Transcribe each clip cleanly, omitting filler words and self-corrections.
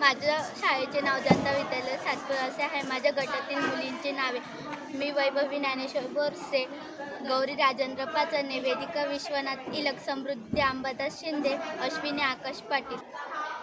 माझ्या शाळेचे नाव जनता विद्यालय सातपूर असे आहे. माझ्या गटातील मुलींची नावे मी वैभवी ज्ञानेश्वर बोरसे, गौरी राजेंद्र पाचने, वेदिका विश्वनाथ इलक, समृद्धी अंबादास शिंदे, अश्विनी आकाश पाटील.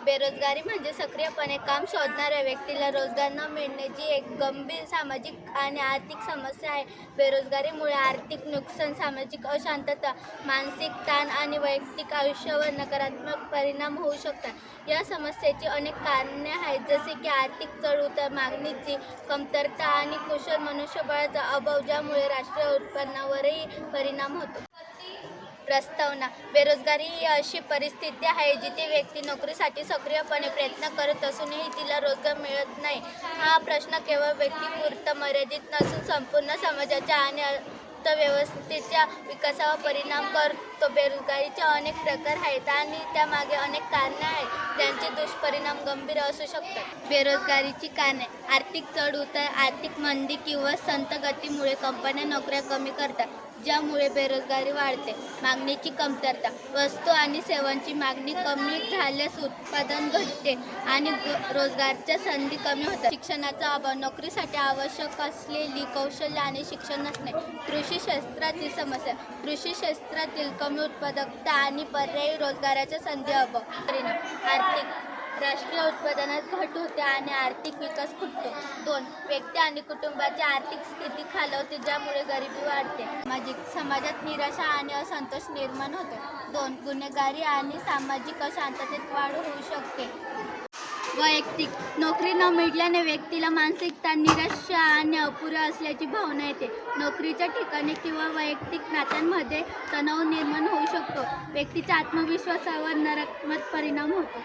बेरोजगारी म्हणजे सक्रियपणे काम शोधणाऱ्या व्यक्तीला रोजगार न मिळणे, जी एक गंभीर सामाजिक आणि आर्थिक समस्या आहे. बेरोजगारीमुळे आर्थिक नुकसान, सामाजिक अशांतता, मानसिक ताण आणि वैयक्तिक आयुष्यावर नकारात्मक परिणाम होऊ शकतात. या समस्येची अनेक कारणे आहेत, जसे की आर्थिक चढउतार, मागणीची कमतरता आणि कुशल मनुष्यबळाचा अभाव, ज्यामुळे राष्ट्रीय उत्पन्नावरही परिणाम होतो. प्रस्तावना: बेरोजगारी ही अशी परिस्थिती आहे जिथे व्यक्ती नोकरीसाठी सक्रियपणे प्रयत्न करत असूनही तिला रोजगार मिळत नाही. हा प्रश्न केवळ व्यक्तीपुरता मर्यादित नसून संपूर्ण समाजाच्या आणि अर्थव्यवस्थेच्या विकासावर परिणाम करतो. बेरोजगारीचे अनेक प्रकार आहेत आणि त्यामागे अनेक कारणे आहेत ज्यांचे दुष्परिणाम गंभीर असू शकतात. बेरोजगारीची कारणे: आर्थिक चढउतार, आर्थिक मंदी किंवा संथ गतीमुळे कंपन्या नोकऱ्या कमी करतात, ज्यामुळे बेरोजगारी वाढते. मागणीची कमतरता: वस्तू आणि सेवांची मागणी कमी झाल्यास उत्पादन घटते आणि रोजगाराच्या संधी कमी होतात. शिक्षणाचा अभाव: नोकरीसाठी आवश्यक असलेली कौशल्य आणि शिक्षण नसणे. कृषी क्षेत्रातील समस्या: कृषी क्षेत्रातील कमी उत्पादकता आणि पर्यायी रोजगाराच्या संधी अभाव. परिणाम: आर्थिक राष्ट्रीय उत्पादनात घट होते आणि आर्थिक विकास खुंटतो. 2. व्यक्ती आणि कुटुंबाची आर्थिक स्थिती खालावते, ज्यामुळे गरिबी वाढते. समाजात निराशा आणि असंतोष निर्माण होतो. 2. गुन्हेगारी आणि सामाजिक अशांततेत वाढ होऊ शकते. वैयक्तिक: नोकरी न मिळाल्याने व्यक्तीला मानसिक ताण, निराशा आणि अपुरे असल्याची भावना येते. नोकरीच्या ठिकाणी किंवा वैयक्तिक नात्यांमध्ये तणाव निर्माण होऊ शकतो. व्यक्तीच्या आत्मविश्वासावर नकारात्मक परिणाम होतो.